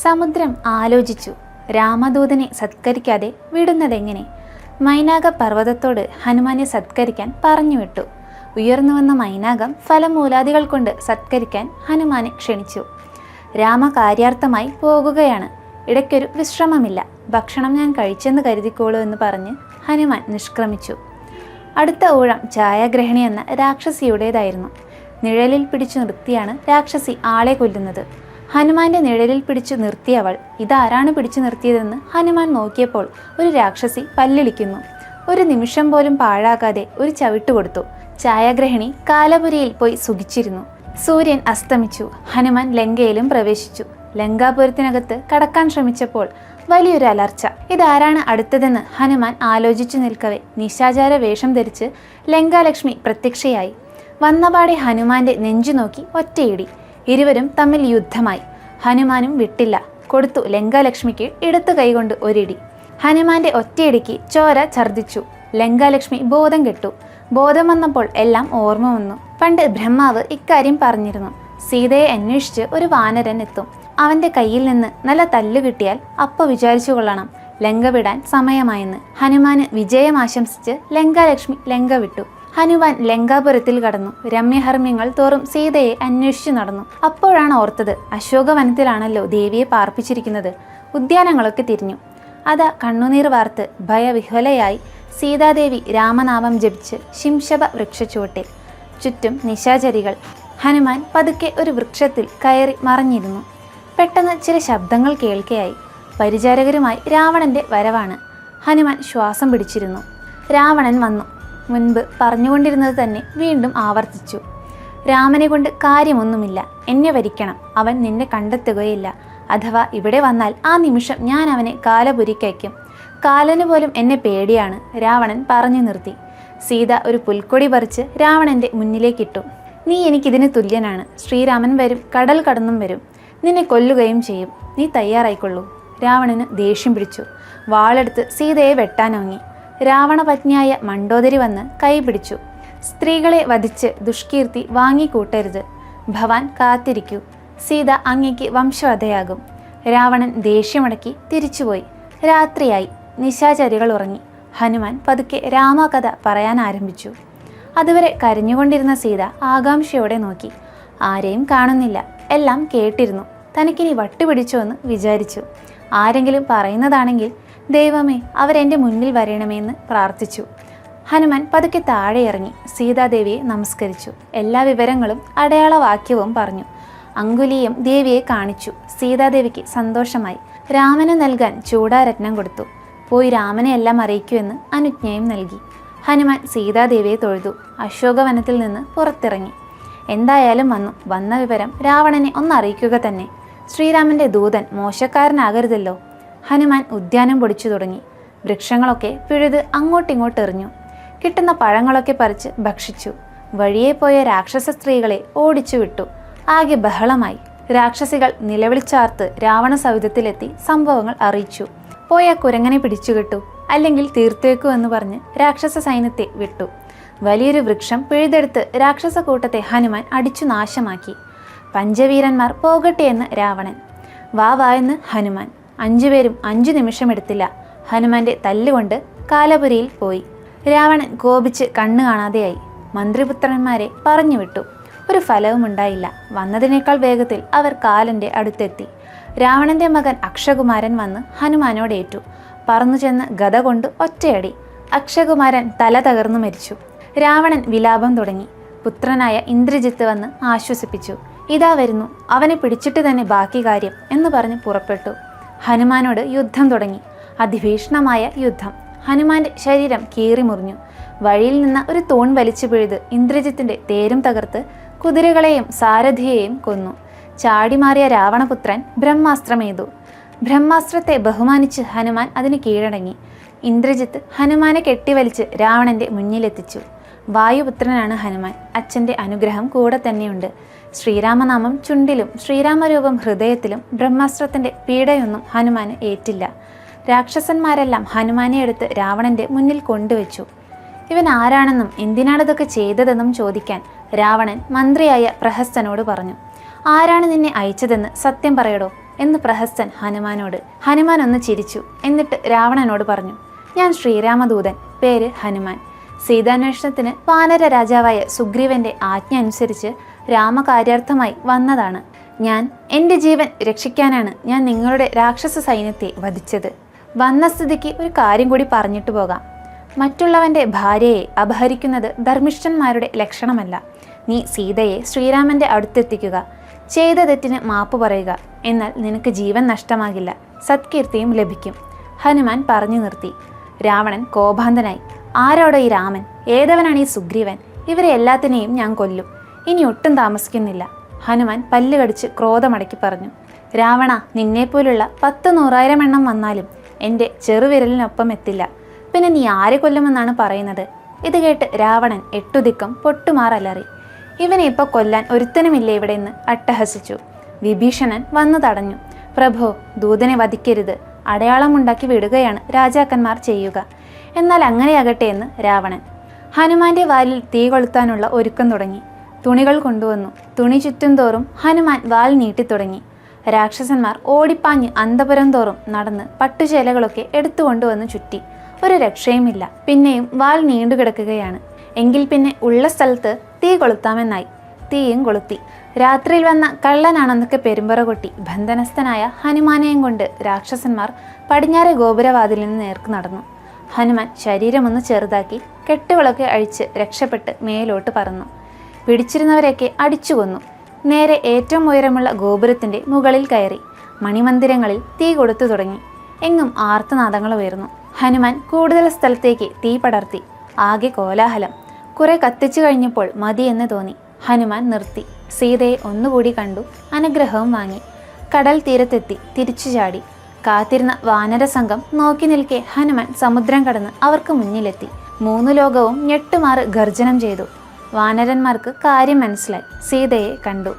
സമുദ്രം ആലോചിച്ചു. രാമദൂതനെ സത്കരിക്കാതെ വിടുന്നതെങ്ങനെ? മൈനാക പർവ്വതത്തോട് ഹനുമാനെ സത്കരിക്കാൻ പറഞ്ഞുവിട്ടു. ഉയർന്നുവന്ന മൈനാകം ഫലമൂലാദികൾ കൊണ്ട് സത്കരിക്കാൻ ഹനുമാനെ ക്ഷണിച്ചു. രാമ കാര്യാർത്ഥമായി പോകുകയാണ്, ഇടയ്ക്കൊരു വിശ്രമമില്ല, ഭക്ഷണം ഞാൻ കഴിച്ചെന്ന് കരുതിക്കോളൂ എന്ന് പറഞ്ഞ് ഹനുമാൻ നിഷ്ക്രമിച്ചു. അടുത്ത ഊഴം ഛായാഗ്രഹിണി എന്ന രാക്ഷസിയുടേതായിരുന്നു. നിഴലിൽ പിടിച്ചു നിർത്തിയാണ് രാക്ഷസി ആളെ കൊല്ലുന്നത്. ഹനുമാന്റെ നിഴലിൽ പിടിച്ചു നിർത്തിയവൾ ഇതാരാണ് പിടിച്ചു നിർത്തിയതെന്ന് ഹനുമാൻ നോക്കിയപ്പോൾ ഒരു രാക്ഷസി പല്ലിളിക്കുന്നു. ഒരു നിമിഷം പോലും പാഴാകാതെ ഒരു ചവിട്ട് കൊടുത്തു. ഛായാഗ്രഹിണി കാലപുരിയിൽ പോയി സുഖിച്ചിരുന്നു. സൂര്യൻ അസ്തമിച്ചു. ഹനുമാൻ ലങ്കയിലും പ്രവേശിച്ചു. ലങ്കാപുരത്തിനകത്ത് കടക്കാൻ ശ്രമിച്ചപ്പോൾ വലിയൊരു അലർച്ച. ഇതാരാണ് അടുത്തതെന്ന് ഹനുമാൻ ആലോചിച്ചു നിൽക്കവേ നിശാചാര വേഷം ധരിച്ച് ലങ്കാലക്ഷ്മി പ്രത്യക്ഷയായി. വന്നപാടെ ഹനുമാന്റെ നെഞ്ചു നോക്കി ഒറ്റയിടി. ഇരുവരും തമ്മിൽ യുദ്ധമായി. ഹനുമാനും വിട്ടില്ല. കൊടുത്തു ലങ്കാലക്ഷ്മിക്ക് ഇടത്തു കൈകൊണ്ട് ഒരിടി. ഹനുമാന്റെ ഒറ്റയിടിക്ക് ചോര ഛർദ്ദിച്ചു. ലങ്കാലക്ഷ്മി ബോധം കെട്ടു. ബോധം വന്നപ്പോൾ എല്ലാം ഓർമ്മ വന്നു. പണ്ട് ബ്രഹ്മാവ് ഇക്കാര്യം പറഞ്ഞിരുന്നു. സീതയെ അന്വേഷിച്ച് ഒരു വാനരൻ എത്തും. അവന്റെ കയ്യിൽ നിന്ന് നല്ല തല്ല് കിട്ടിയാൽ അപ്പ വിചാരിച്ചു കൊള്ളണം ലങ്ക വിടാൻ സമയമായെന്ന്. ഹനുമാന് വിജയം ആശംസിച്ച് ലങ്കാലക്ഷ്മി ലങ്ക വിട്ടു. ഹനുമാൻ ലങ്കാപുരത്തിൽ കടന്നു. രമ്യഹർമ്മ്യങ്ങൾ തോറും സീതയെ അന്വേഷിച്ചു നടന്നു. അപ്പോഴാണ് ഓർത്തത്, അശോകവനത്തിലാണല്ലോ ദേവിയെ പാർപ്പിച്ചിരിക്കുന്നത്. ഉദ്യാനങ്ങളൊക്കെ തിരിഞ്ഞു. അതാ കണ്ണുനീർ വാർത്ത് ഭയവിഹ്വലയായി സീതാദേവി രാമനാമം ജപിച്ച് ശിംശബ വൃക്ഷച്ചുവട്ടിൽ. ചുറ്റും നിശാചരികൾ. ഹനുമാൻ പതുക്കെ ഒരു വൃക്ഷത്തിൽ കയറി മറഞ്ഞിരുന്നു. പെട്ടെന്ന് ചില ശബ്ദങ്ങൾ കേൾക്കയായി. പരിചാരകരുമായി രാവണന്റെ വരവാണ്. ഹനുമാൻ ശ്വാസം പിടിച്ചിരുന്നു. രാവണൻ വന്നു. മുൻപ് പറഞ്ഞുകൊണ്ടിരുന്നത് തന്നെ വീണ്ടും ആവർത്തിച്ചു. രാമനെ കൊണ്ട് കാര്യമൊന്നുമില്ല, എന്നെ വരിക്കണം, അവൻ നിന്നെ കണ്ടെത്തുകയില്ല. അഥവാ ഇവിടെ വന്നാൽ ആ നിമിഷം ഞാൻ അവനെ കാലപുരിക്കയക്കും. കാലന് പോലും എന്നെ പേടിയാണ്, രാവണൻ പറഞ്ഞു നിർത്തി. സീത ഒരു പുൽക്കൊടി പറിച്ച് രാവണന്റെ മുന്നിലേക്കിട്ടു. നീ എനിക്കിതിന് തുല്യനാണ്. ശ്രീരാമൻ വരും, കടൽ കടന്നും വരും, നിന്നെ കൊല്ലുകയും ചെയ്യും. നീ തയ്യാറായിക്കൊള്ളൂ. രാവണന് ദേഷ്യം പിടിച്ചു. വാളെടുത്ത് സീതയെ വെട്ടാനോങ്ങി. രാവണപത്നിയായ മണ്ഡോദരി വന്ന് കൈ പിടിച്ചു. സ്ത്രീകളെ വധിച്ച് ദുഷ്കീർത്തി വാങ്ങിക്കൂട്ടരുത്. ഭവാൻ കാത്തിരിക്കൂ, സീത അങ്ങയ്ക്ക് വംശവധയാകും. രാവണൻ ദേഷ്യമടക്കി തിരിച്ചുപോയി. രാത്രിയായി. നിശാചരികൾ ഉറങ്ങി. ഹനുമാൻ പതുക്കെ രാമകഥ പറയാൻ ആരംഭിച്ചു. അതുവരെ കരഞ്ഞുകൊണ്ടിരുന്ന സീത ആകാംക്ഷയോടെ നോക്കി. ആരെയും കാണുന്നില്ല. എല്ലാം കേട്ടിരുന്നു. തനിക്കിനി വട്ടുപിടിച്ചോ എന്ന് വിചാരിച്ചു. ആരെങ്കിലും പറയുന്നതാണെങ്കിൽ ദൈവമേ അവരെൻ്റെ മുന്നിൽ വരണമെന്ന് പ്രാർത്ഥിച്ചു. ഹനുമാൻ പതുക്കെ താഴെ ഇറങ്ങി സീതാദേവിയെ നമസ്കരിച്ചു. എല്ലാ വിവരങ്ങളും അടയാളവാക്യവും പറഞ്ഞു. അങ്കുലിയും ദേവിയെ കാണിച്ചു. സീതാദേവിക്ക് സന്തോഷമായി. രാമന് നൽകാൻ ചൂടാരത്നം കൊടുത്തു. പോയി രാമനെ എല്ലാം അറിയിക്കുമെന്ന് അനുജ്ഞയും നൽകി. ഹനുമാൻ സീതാദേവിയെ തൊഴുതു. അശോകവനത്തിൽ നിന്ന് പുറത്തിറങ്ങി. എന്തായാലും വന്ന വിവരം രാവണനെ ഒന്നറിയിക്കുക തന്നെ. ശ്രീരാമന്റെ ദൂതൻ മോശക്കാരനാകരുതല്ലോ. ഹനുമാൻ ഉദ്യാനം പൊടിച്ചു തുടങ്ങി. വൃക്ഷങ്ങളൊക്കെ പിഴുത് അങ്ങോട്ടിങ്ങോട്ട് എറിഞ്ഞു. കിട്ടുന്ന പഴങ്ങളൊക്കെ പറിച്ച് ഭക്ഷിച്ചു. വഴിയെ പോയ രാക്ഷസ സ്ത്രീകളെ ഓടിച്ചു വിട്ടു. ആകെ ബഹളമായി. രാക്ഷസികൾ നിലവിളിച്ചാർത്ത് രാവണ സൗധത്തിലെത്തി സംഭവങ്ങൾ അറിയിച്ചു. പോയ കുരങ്ങനെ പിടിച്ചുകിട്ടു, അല്ലെങ്കിൽ തീർത്തേക്കു എന്ന് പറഞ്ഞ് രാക്ഷസ സൈന്യത്തെ വിട്ടു. വലിയൊരു വൃക്ഷം പിഴുതെടുത്ത് രാക്ഷസ കൂട്ടത്തെ ഹനുമാൻ അടിച്ചു നാശമാക്കി. പഞ്ചവീരന്മാർ പോകട്ടെ എന്ന് രാവണൻ. വാ എന്ന് ഹനുമാൻ. 5 പേരും 5 നിമിഷമെടുത്തില്ല. ഹനുമാന്റെ തല്ലുകൊണ്ട് കാലപുരിയിൽ പോയി. രാവണൻ കോപിച്ച് കണ്ണു കാണാതെയായി. മന്ത്രിപുത്രന്മാരെ പറഞ്ഞുവിട്ടു. ഒരു ഫലവും ഉണ്ടായില്ല. വന്നതിനേക്കാൾ വേഗത്തിൽ അവർ കാലന്റെ അടുത്തെത്തി. രാവണന്റെ മകൻ അക്ഷകുമാരൻ വന്ന് ഹനുമാനോടേറ്റു. പറന്നു ചെന്ന് ഗദ കൊണ്ട് ഒറ്റയടി. അക്ഷകുമാരൻ തല തകർന്നു മരിച്ചു. രാവണൻ വിലാപം തുടങ്ങി. പുത്രനായ ഇന്ദ്രജിത്ത് വന്ന് ആശ്വസിപ്പിച്ചു. ഇതാ വരുന്നു, അവനെ പിടിച്ചിട്ട് തന്നെ ബാക്കി കാര്യം എന്ന് പറഞ്ഞ് പുറപ്പെട്ടു. ഹനുമാനോട് യുദ്ധം തുടങ്ങി. അതിഭീഷണമായ യുദ്ധം. ഹനുമാന്റെ ശരീരം കീറിമുറിഞ്ഞു. വഴിയിൽ നിന്ന് ഒരു തൂൺ വലിച്ചു പിഴുത് ഇന്ദ്രജിത്തിന്റെ തേരും തകർത്ത് കുതിരകളെയും സാരഥിയെയും കൊന്നു. ചാടിമാറിയ രാവണപുത്രൻ ബ്രഹ്മാസ്ത്രമേതു. ബ്രഹ്മാസ്ത്രത്തെ ബഹുമാനിച്ച് ഹനുമാൻ അതിന് കീഴടങ്ങി. ഇന്ദ്രജിത്ത് ഹനുമാനെ കെട്ടിവലിച്ച് രാവണന്റെ മുന്നിലെത്തിച്ചു. വായുപുത്രനാണ് ഹനുമാൻ. അച്ഛൻ്റെ അനുഗ്രഹം കൂടെ തന്നെയുണ്ട്. ശ്രീരാമനാമം ചുണ്ടിലും ശ്രീരാമരൂപം ഹൃദയത്തിലും. ബ്രഹ്മാസ്ത്രത്തിൻ്റെ പീഡയൊന്നും ഹനുമാന് ഏറ്റില്ല. രാക്ഷസന്മാരെല്ലാം ഹനുമാനെ എടുത്ത് രാവണന്റെ മുന്നിൽ കൊണ്ടുവച്ചു. ഇവൻ ആരാണെന്നും എന്തിനാണിതൊക്കെ ചെയ്തതെന്നും ചോദിക്കാൻ രാവണൻ മന്ത്രിയായ പ്രഹസ്തനോട് പറഞ്ഞു. ആരാണ് നിന്നെ അയച്ചതെന്ന് സത്യം പറയടോ എന്ന് പ്രഹസ്തൻ ഹനുമാനോട്. ഹനുമാൻ ഒന്ന് ചിരിച്ചു. എന്നിട്ട് രാവണനോട് പറഞ്ഞു, ഞാൻ ശ്രീരാമദൂതൻ, പേര് ഹനുമാൻ. സീതാന്വേഷണത്തിന് വാനര രാജാവായ സുഗ്രീവന്റെ ആജ്ഞ അനുസരിച്ച് രാമകാര്യാർത്ഥമായി വന്നതാണ്. എൻ്റെ ജീവൻ രക്ഷിക്കാനാണ് ഞാൻ നിങ്ങളുടെ രാക്ഷസ സൈന്യത്തെ വധിച്ചത്. വന്ന സ്ഥിതിക്ക് ഒരു കാര്യം കൂടി പറഞ്ഞിട്ട് പോകാം. മറ്റുള്ളവന്റെ ഭാര്യയെ അപഹരിക്കുന്നത് ധർമ്മിഷ്ഠന്മാരുടെ ലക്ഷണമല്ല. നീ സീതയെ ശ്രീരാമന്റെ അടുത്തെത്തിക്കുക, ചെയ്ത തെറ്റിന് മാപ്പ് പറയുക. എന്നാൽ നിനക്ക് ജീവൻ നഷ്ടമാകില്ല, സത്കീർത്തിയും ലഭിക്കും. ഹനുമാൻ പറഞ്ഞു നിർത്തി. രാവണൻ കോപാന്തനായി. ആരോടോ ഈ രാമൻ? ഏതവനാണ് ഈ സുഗ്രീവൻ? ഇവരെ എല്ലാത്തിനെയും ഞാൻ കൊല്ലും. ഇനി ഒട്ടും താമസിക്കുന്നില്ല. ഹനുമാൻ പല്ല് കടിച്ച് ക്രോധമടക്കി പറഞ്ഞു. രാവണ, നിന്നെപ്പോലുള്ള 10,100,000 എണ്ണം വന്നാലും എൻ്റെ ചെറുവിരലിനൊപ്പം എത്തില്ല. പിന്നെ നീ ആരെ കൊല്ലുമെന്നാണ് പറയുന്നത്? ഇത് കേട്ട് രാവണൻ 8 ദിക്കും പൊട്ടുമാറലറി. ഇവനെ ഇപ്പോൾ കൊല്ലാൻ ഒരുത്തനുമില്ലേ ഇവിടെ എന്ന് അട്ടഹസിച്ചു. വിഭീഷണൻ വന്നു തടഞ്ഞു. പ്രഭോ, ദൂതനെ വധിക്കരുത്. അടയാളമുണ്ടാക്കി വിടുകയാണ് രാജാക്കന്മാർ ചെയ്യുക. എന്നാൽ അങ്ങനെയാകട്ടെ എന്ന് രാവണൻ. ഹനുമാന്റെ വാലിൽ തീ കൊളുത്താനുള്ള ഒരുക്കം തുടങ്ങി. തുണികൾ കൊണ്ടുവന്നു. തുണി ചുറ്റും തോറും ഹനുമാൻ വാൽ നീട്ടിത്തുടങ്ങി. രാക്ഷസന്മാർ ഓടിപ്പാഞ്ഞ് അന്തപുരം തോറും നടന്ന് പട്ടുചേലകളൊക്കെ എടുത്തുകൊണ്ടുവന്ന് ചുറ്റി. ഒരു രക്ഷയുമില്ല. പിന്നെയും വാൽ നീണ്ടുകിടക്കുകയാണ്. എങ്കിൽ പിന്നെ ഉള്ള സ്ഥലത്ത് തീ കൊളുത്താമെന്നായി. തീയും കൊളുത്തി. രാത്രിയിൽ വന്ന കള്ളനാണെന്നൊക്കെ പെരുമ്പറ കൊട്ടി ബന്ധനസ്ഥനായ ഹനുമാനെയും കൊണ്ട് രാക്ഷസന്മാർ പടിഞ്ഞാറെ ഗോപുരവാതിലിൽ നിന്ന് നേർക്ക് നടന്നു. ഹനുമാൻ ശരീരമൊന്ന് ചെറുതാക്കി കെട്ടുകളൊക്കെ അഴിച്ച് രക്ഷപ്പെട്ട് മേലോട്ട് പറന്നു. പിടിച്ചിരുന്നവരെയൊക്കെ അടിച്ചു കൊന്നു. നേരെ ഏറ്റവും ഉയരമുള്ള ഗോപുരത്തിന്റെ മുകളിൽ കയറി. മണിമന്ദിരങ്ങളിൽ തീ കൊടുത്തു തുടങ്ങി. എങ്ങും ആർത്തനാദങ്ങൾ ഉയർന്നു. ഹനുമാൻ കൂടുതൽ സ്ഥലത്തേക്ക് തീ പടർത്തി. ആകെ കോലാഹലം. കുറെ കത്തിച്ചു കഴിഞ്ഞപ്പോൾ മതിയെന്ന് തോന്നി. ഹനുമാൻ നിർത്തി. സീതയെ ഒന്നുകൂടി കണ്ടു. അനുഗ്രഹവും വാങ്ങി. കടൽ തീരത്തെത്തി തിരിച്ചു ചാടി. കാത്തിരുന്ന വാനര സംഘം നോക്കി നിൽക്കെ ഹനുമാൻ സമുദ്രം കടന്ന് അവർക്ക് മുന്നിലെത്തി. 3 ലോകവും ഞെട്ടുമാറ് ഗർജനം ചെയ്തു. വാനരന്മാർക്ക് കാര്യം മനസ്സിലായി. സീതയെ കണ്ടു.